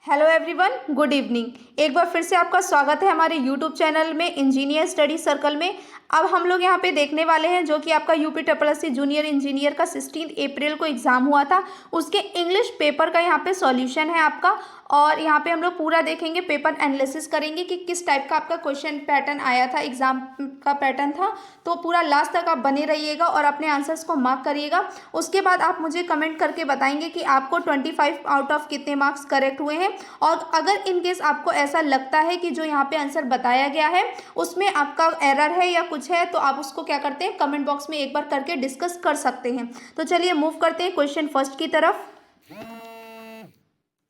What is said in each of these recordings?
Hello everyone, good evening. एक बार फिर से आपका स्वागत है हमारे यूट्यूब चैनल में इंजीनियर स्टडी सर्कल में। अब हम लोग यहाँ पे देखने वाले हैं जो कि आपका यूपी ट्रिपल जूनियर इंजीनियर का 16 अप्रैल को एग्ज़ाम हुआ था, उसके इंग्लिश पेपर का यहाँ पे सॉल्यूशन है आपका। और यहाँ पे हम लोग पूरा देखेंगे, पेपर एनालिसिस करेंगे कि किस टाइप का आपका क्वेश्चन पैटर्न आया था, एग्जाम का पैटर्न था। तो पूरा लास्ट तक आप बने रहिएगा और अपने आंसर्स को मार्क करिएगा। उसके बाद आप मुझे कमेंट करके बताएंगे कि आपको 25 आउट ऑफ कितने मार्क्स करेक्ट हुए हैं। और अगर इन केस आपको ऐसा लगता है कि जो यहाँ पे आंसर बताया गया है उसमें आपका एरर है या कुछ है, तो आप उसको क्या करते हैं, कमेंट बॉक्स में एक बार करके डिस्कस कर सकते हैं। तो चलिए मूव करते हैं क्वेश्चन फर्स्ट की तरफ।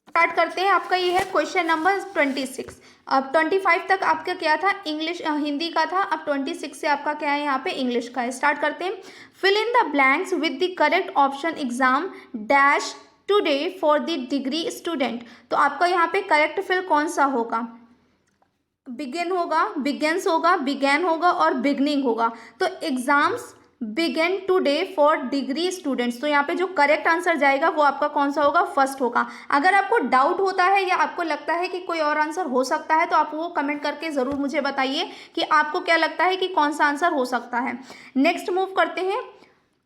स्टार्ट करते हैं। आपका ये है क्वेश्चन नंबर 26। अब 25 तक आपका क्या था, इंग्लिश हिंदी का था। अब 26 से आपका क्या है, यहाँ पे इंग्लिश का है। स्टार्ट करते हैं। Fill in the blanks with the correct option exam dash today for the degree student. तो आपका यहाँ पे करेक्ट फिल कौन सा होगा, बिगिन होगा, बिगेंस होगा, बिगैन होगा और बिगनिंग होगा। तो exams begin today for degree students, तो यहाँ पे जो करेक्ट आंसर जाएगा वो आपका कौन सा होगा, फर्स्ट होगा। अगर आपको डाउट होता है या आपको लगता है कि कोई और आंसर हो सकता है तो आप वो कमेंट करके ज़रूर मुझे बताइए कि आपको क्या लगता है कि कौन सा आंसर हो सकता है। नेक्स्ट मूव करते हैं।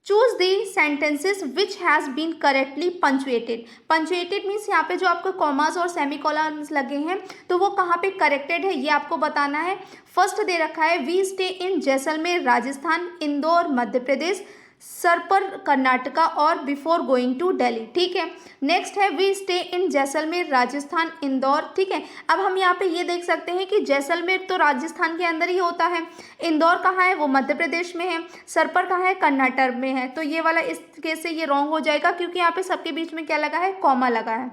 Choose the sentences which has been correctly punctuated. Punctuated means यहाँ पे जो आपको कॉमास और सेमीकोलन्स लगे हैं तो वो कहाँ पे करेक्टेड है ये आपको बताना है। फर्स्ट दे रखा है we stay in Jaisalmer Rajasthan, Indore Madhya Pradesh, सरपर कर्नाटका और बिफोर गोइंग टू दिल्ली। ठीक है। नेक्स्ट है we stay in Jaisalmer Rajasthan, Indore. ठीक है। अब हम यहाँ पे ये देख सकते हैं कि जैसलमेर तो राजस्थान के अंदर ही होता है, इंदौर कहाँ है, वो मध्य प्रदेश में है, सरपर कहाँ है, कर्नाटक में है। तो ये वाला इस केस से ये रॉन्ग हो जाएगा क्योंकि यहाँ पे सबके बीच में क्या लगा है, कॉमा लगा है।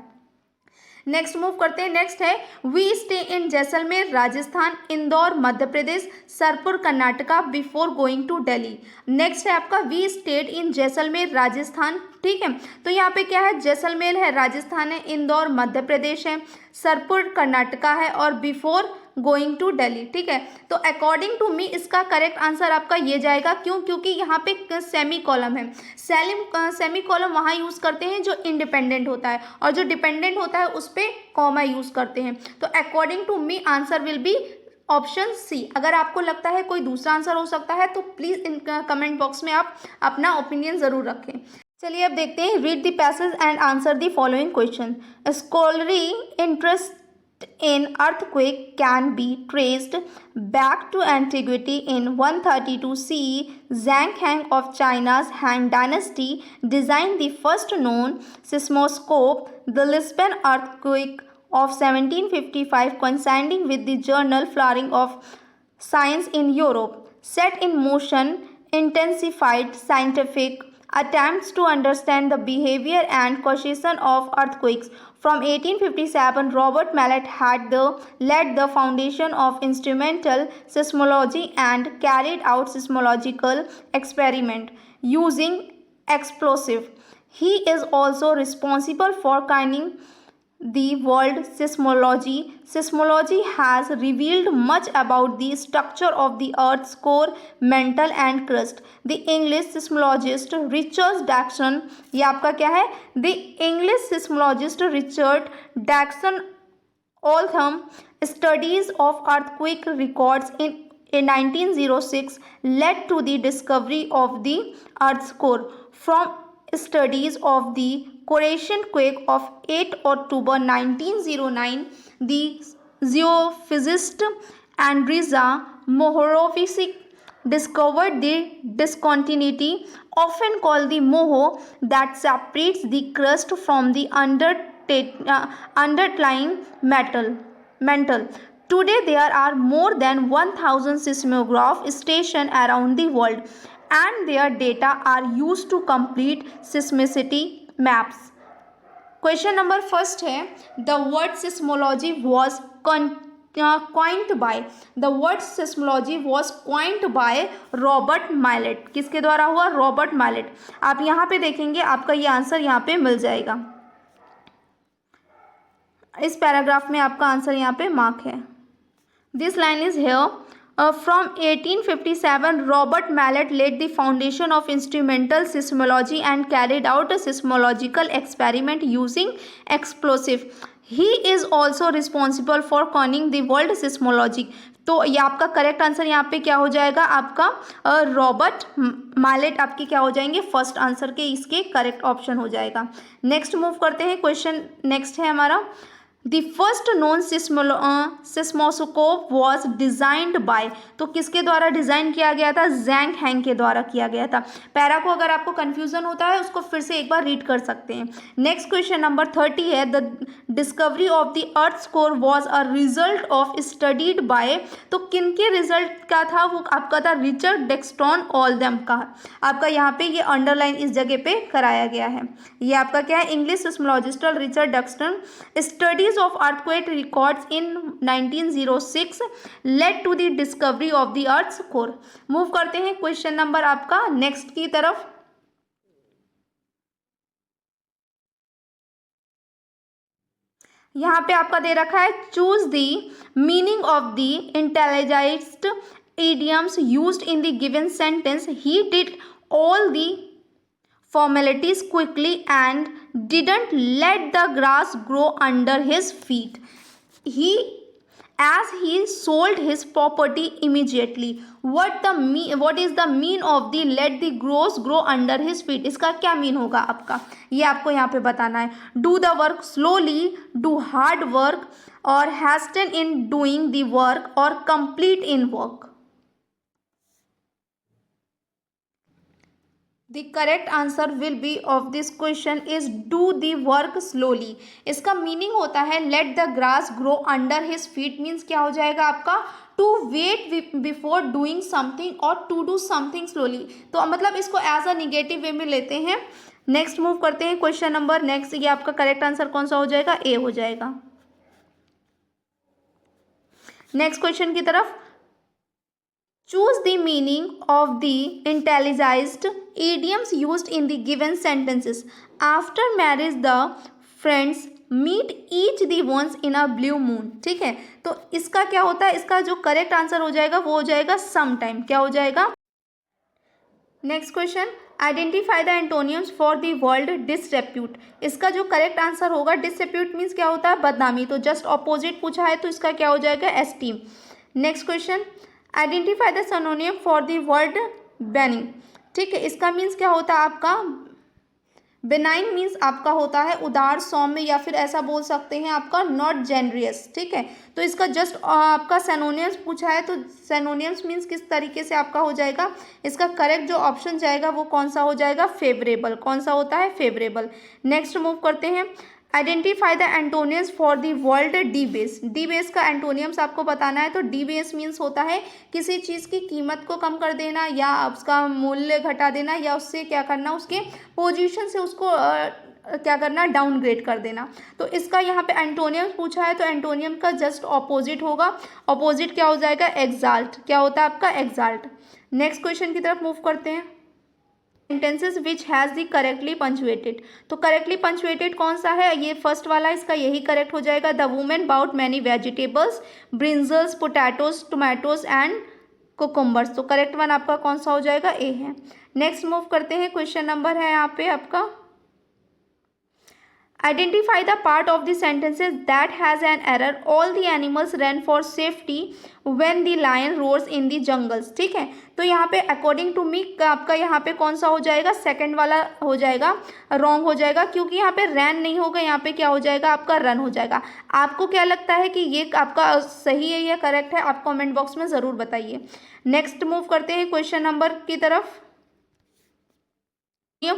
नेक्स्ट मूव करते हैं। नेक्स्ट है we stay in Jaisalmer Rajasthan, Indore Madhya Pradesh, Sarpur Karnataka before going to Delhi. Next है आपका we stayed in Jaisalmer Rajasthan. ठीक है। तो यहाँ पे क्या है, जैसलमेर है राजस्थान है, इंदौर मध्य प्रदेश है, सरपुर कर्नाटका है और बिफोर गोइंग टू दिल्ली। ठीक है। तो अकॉर्डिंग टू मी इसका करेक्ट आंसर आपका ये जाएगा। क्यों? क्योंकि यहाँ पे सेमी कॉलम है। सेमी कॉलम वहाँ यूज़ करते हैं जो इंडिपेंडेंट होता है और जो डिपेंडेंट होता है उस पर कॉमा यूज़ करते हैं। तो according to me answer will be option C. अगर आपको लगता है कोई दूसरा आंसर हो सकता है तो प्लीज़ इन कमेंट बॉक्स में आप अपना ओपिनियन ज़रूर रखें। चलिए अब देखते हैं। Read the passage and answer the following question. Scholarly interest in earthquake can be traced back to antiquity. In 132 CE, Zhang Heng of China's Han Dynasty designed the first known seismoscope. The Lisbon earthquake of 1755, coinciding with the journal Flowering of Science in Europe, set in motion intensified scientific attempts to understand the behavior and causation of earthquakes. From 1857, Robert Mallet had led the foundation of instrumental seismology and carried out seismological experiment using explosive. He is also responsible for coining the word seismology. Seismology has revealed much about the structure of the Earth's core, mantle and crust. The English seismologist Richard Dawson, ये आपका क्या है, The English seismologist Richard Dawson Altham studies of earthquake records in 1906 led to the discovery of the Earth's core. From studies of the Croatian quake of 8 October 1909, the geophysicist Andrija Mohorovic discovered the discontinuity, often called the moho, that separates the crust from the underlying mantle. Today there are more than 1000 seismograph stations around the world, and their data are used to complete seismicity maps. Question number first है the word seismology was coined by, the word seismology was coined by Robert Mallet. किसके द्वारा हुआ, Robert माइलेट। आप यहाँ पे देखेंगे आपका ये आंसर यहाँ पे मिल जाएगा, इस पैराग्राफ में आपका आंसर यहाँ पे मार्क है। This line is here. From 1857, Robert Mallet laid the foundation of instrumental seismology and carried out a seismological experiment using explosive. He is also responsible for coining the world seismology. तो ये आपका correct answer यहाँ पे क्या हो जाएगा आपका Robert मालेट आपके क्या हो जाएंगे फर्स्ट आंसर के इसके करेक्ट ऑप्शन हो जाएगा। नेक्स्ट मूव करते हैं, क्वेश्चन नेक्स्ट है हमारा the first known seismoscope was designed by. तो किसके द्वारा डिजाइन किया गया था? ज़ैंग हैंग के द्वारा किया गया था। पैरा को अगर आपको कंफ्यूजन होता है उसको फिर से एक बार रीड कर सकते हैं। नेक्स्ट क्वेश्चन नंबर 30 है the discovery of the earth core was a result of studied by. तो किनके रिजल्ट का था? वो आपका था रिचर्ड डेक्स्टन ऑलदम का। आपका यहाँ पे ये अंडरलाइन इस जगह पे कराया गया है। ये आपका क्या है? English seismologist Richard Dixon studies of earthquake records in 1906 led to the discovery of the earth's core। Move करते हैं क्वेश्चन नंबर आपका नेक्स्ट की तरफ। यहाँ पे आपका दे रखा है choose the meaning of the italicized idioms used in the given sentence। he did all the formalities quickly and didn't let the grass grow under his feet। he as he sold his property immediately। what is the mean of the let the grass grow under his feet? इसका क्या mean होगा आपका? ये आपको यहाँ पे बताना है। do the work slowly, do hard work, or hasten in doing the work, or complete in work। The correct answer will be of this question is do the work slowly। इसका meaning होता है let the grass grow under his feet means क्या हो जाएगा आपका to wait before doing something और to do something slowly। तो मतलब इसको एज अ निगेटिव वे में लेते हैं। नेक्स्ट मूव करते हैं क्वेश्चन नंबर नेक्स्ट। ये आपका करेक्ट आंसर कौन सा हो जाएगा? ए हो जाएगा। नेक्स्ट क्वेश्चन की तरफ choose the meaning of the italicized idioms used in the given sentences। after marriage the friends meet each the once in a blue moon। ठीक है, तो इसका क्या होता है? इसका जो करेक्ट आंसर हो जाएगा वो हो जाएगा sometime। क्या हो जाएगा? Next question identify the antonyms for the world disrepute. इसका जो करेक्ट आंसर होगा डिसरेप्यूट मीन्स क्या होता है? बदनामी। तो जस्ट ऑपोजिट पूछा है तो इसका क्या हो जाएगा? Esteem. Next question identify the synonym for the word benign. ठीक है, इसका मीन्स क्या होता है आपका? बेनाइन मीन्स आपका होता है उदार, सौम्य, या फिर ऐसा बोल सकते हैं आपका नॉट जेनरियस। ठीक है, तो इसका जस्ट आपका सेनोनियम्स पूछा है तो सेनोनियम्स मीन्स किस तरीके से आपका हो जाएगा? इसका करेक्ट जो ऑप्शन जाएगा वो कौन सा हो जाएगा? फेवरेबल। कौन सा होता है? फेवरेबल। नेक्स्ट मूव करते हैं identify the antonyms for the world debase. Debase का एंटोनियम्स आपको बताना है। तो डीबेस मीन्स होता है किसी चीज़ की कीमत को कम कर देना या उसका मूल्य घटा देना या उससे क्या करना, उसके पोजीशन से उसको क्या करना, डाउनग्रेड कर देना। तो इसका यहाँ पे एंटोनियम पूछा है तो एंटोनियम का जस्ट ऑपोजिट होगा। ऑपोजिट क्या हो जाएगा? एग्जाल्ट। क्या होता है आपका? एग्जाल्ट। नेक्स्ट क्वेश्चन की तरफ मूव करते हैं sentences which has the correctly punctuated. तो करेक्टली पंचुएटेड कौन सा है? ये फर्स्ट वाला, इसका यही करेक्ट हो जाएगा। The women bought many vegetables, brinjals, potatoes, tomatoes and cucumbers. तो करेक्ट वन आपका कौन सा हो जाएगा? ए है। नेक्स्ट मूव करते हैं क्वेश्चन नंबर है यहाँ पे आपका identify the part of the sentences that has an error all the animals run for safety when the lion roars in the jungles. ठीक है, तो यहाँ पे अकॉर्डिंग टू मी आपका यहाँ पे कौन सा हो जाएगा? सेकंड वाला हो जाएगा, रॉन्ग हो जाएगा, क्योंकि यहाँ पे रैन नहीं होगा, यहाँ पे क्या हो जाएगा आपका? रन हो जाएगा। आपको क्या लगता है कि ये आपका सही है या करेक्ट है? आप कॉमेंट बॉक्स में ज़रूर बताइए। नेक्स्ट मूव करते हैं क्वेश्चन नंबर की तरफ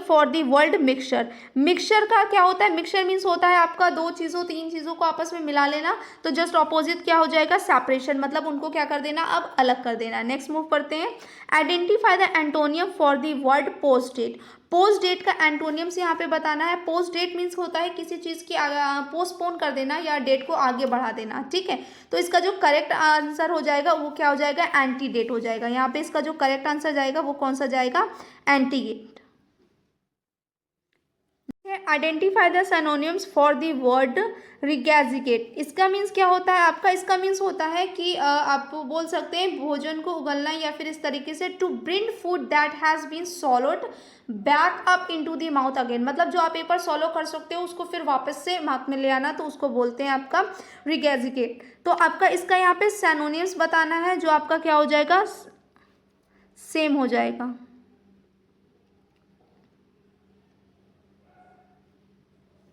for the world mixture. Mixture का क्या होता है? मिक्सचर मीन्स होता है आपका दो चीज़ों तीन चीज़ों को आपस में मिला लेना। तो जस्ट ऑपोजिट क्या हो जाएगा? सेपरेशन, मतलब उनको क्या कर देना? अब अलग कर देना। नेक्स्ट मूव करते हैं identify the antonym for the word post date. Post date का एंटोनियम्स यहाँ पे बताना है। पोस्ट डेट मीन्स होता है किसी चीज़ की पोस्टपोन कर देना या डेट को आगे बढ़ा देना। ठीक है, तो इसका जो करेक्ट आंसर हो जाएगा वो क्या हो जाएगा? एंटी डेट हो जाएगा। यहाँ पे इसका जो करेक्ट आंसर जाएगा वो कौन सा जाएगा? Antedate. Identify the synonyms for the word regurgitate. इसका मीन्स क्या होता है आपका? इसका मीन्स होता है कि आप बोल सकते हैं भोजन को उगलना, या फिर इस तरीके से to bring food that has been swallowed back up into the mouth again. मतलब जो आप एक बार सॉलो कर सकते हो उसको फिर वापस से माउथ में ले आना, तो उसको बोलते हैं आपका रिगैजिकेट। तो आपका इसका यहाँ पे सिनोनिम्स बताना है, जो आपका क्या हो जाएगा? सेम हो जाएगा।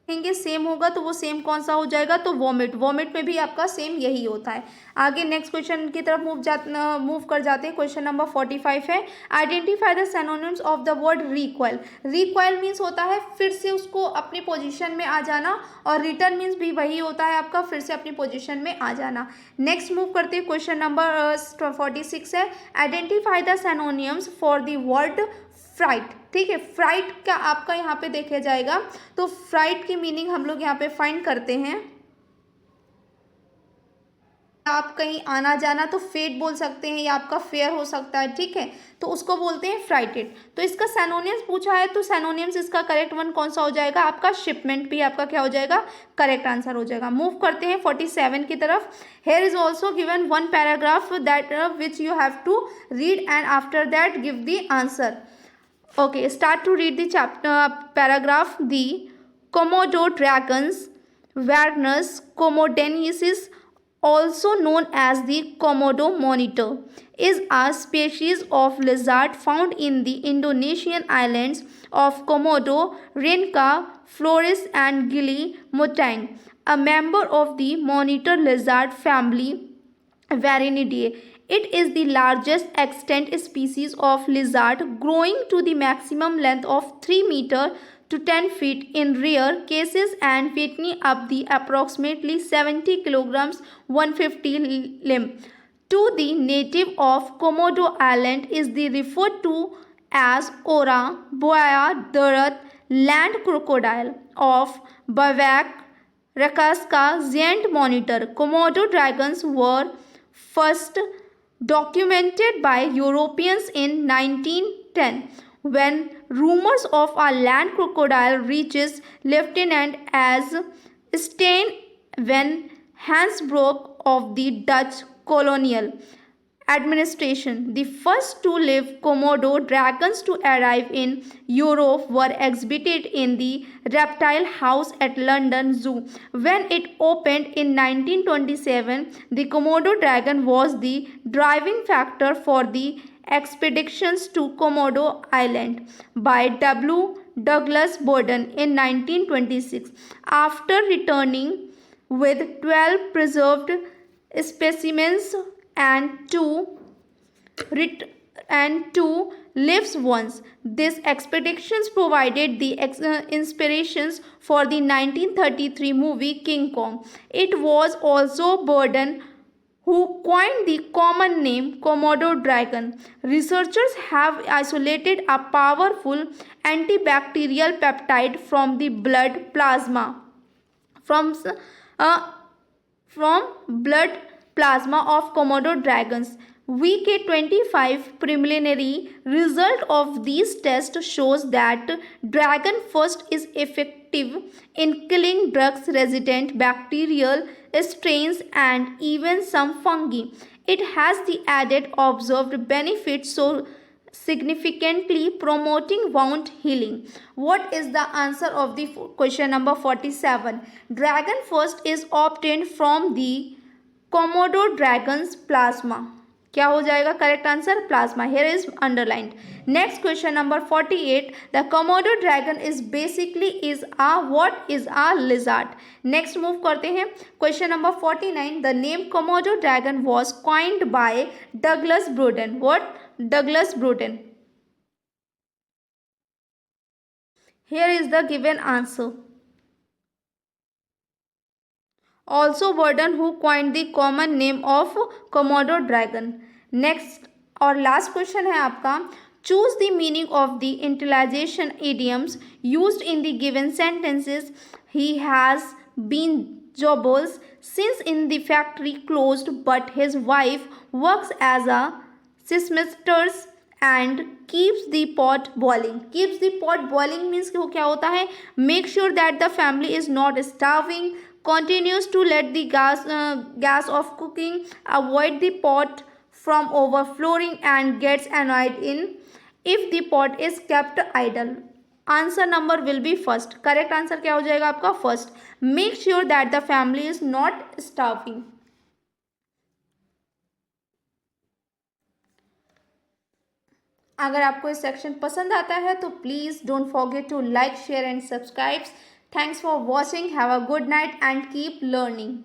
देखेंगे सेम होगा तो वो सेम कौन सा हो जाएगा? तो वॉमिट। वॉमिट में भी आपका सेम यही होता है। आगे नेक्स्ट क्वेश्चन की तरफ मूव कर जाते हैं। क्वेश्चन नंबर 45 है, identify the synonyms of the word recoil. Recoil means होता है फिर से उसको अपनी पोजीशन में आ जाना, और रिटर्न मीन्स भी वही होता है आपका फिर से अपनी पोजीशन में आ जाना। नेक्स्ट मूव करते हैं। क्वेश्चन नंबर 46 है, identify the synonyms for the word fright. ठीक है, फ्राइट का आपका यहाँ पे देखा जाएगा, तो फ्राइट की मीनिंग हम लोग यहाँ पे फाइंड करते हैं। आप कहीं आना जाना तो फेट बोल सकते हैं, या आपका फेयर हो सकता है। ठीक है, तो उसको बोलते हैं फ्राइटेड। तो इसका सिनोनिम्स पूछा है, तो सिनोनिम्स इसका करेक्ट वन कौन सा हो जाएगा? आपका शिपमेंट भी आपका क्या हो जाएगा? करेक्ट आंसर हो जाएगा। मूव करते हैं 47 की तरफ। Here is also given one paragraph that which you have to read and after that give the answer. Okay, start to read the chapter paragraph. The Komodo dragons, Varanus comodensis, also known as the Komodo monitor, is a species of lizard found in the Indonesian islands of Komodo, Rinca, Flores and Gili Mutang, a member of the monitor lizard family Varanidae. It is the largest extant species of lizard, growing to the maximum length of 3 meters to 10 feet in rare cases and weighing up the approximately 70 kilograms 150 limb. To the native of Komodo Island is the referred to as Ora boa darat land crocodile of Bavak Rakaska giant monitor. Komodo dragons were first documented by Europeans in 1910, when rumors of a land crocodile reaches Lieutenant as Stein van Hansbroek of the Dutch colonial administration. The first to live Komodo dragons to arrive in Europe were exhibited in the Reptile House at London Zoo. When it opened in 1927, the Komodo dragon was the driving factor for the expeditions to Komodo Island by W. Douglas Borden in 1926. After returning with 12 preserved specimens and two lives once. These expeditions provided the inspirations for the 1933 movie King Kong. It was also Burden who coined the common name Komodo dragon. Researchers have isolated a powerful antibacterial peptide from the blood plasma from blood plasma of Komodo dragons. VK25 preliminary result of these tests shows that dragon first is effective in killing drugs resistant bacterial strains and even some fungi. It has the added observed benefits so significantly promoting wound healing. What is the answer of the question number 47? Dragon first is obtained from the Komodo dragons plasma. क्या हो जाएगा correct answer? Plasma. Here is underlined. Next question number 48. The Komodo dragon is basically is a what is a lizard. Next move करते हैं. Question number 49. The name Komodo dragon was coined by Douglas Borden. What? Douglas Borden. Here is the given answer. Also Borden who coined the common name of Komodo dragon. Next और last question है आपका. Choose the meaning of the utilization idioms used in the given sentences. He has been jobless since in the factory closed, but his wife works as a seamstress and keeps the pot boiling. Keeps the pot boiling means कि वो क्या होता है, make sure that the family is not starving, continues to let the gas of cooking, avoid the pot from overflowing and gets annoyed in if the pot is kept idle। Answer number will be first. Correct answer क्या हो जाएगा आपका first. Make sure that the family is not starving. अगर आपको इस section पसंद आता है तो please don't forget to like share and subscribe. Thanks for watching, have a good night and keep learning.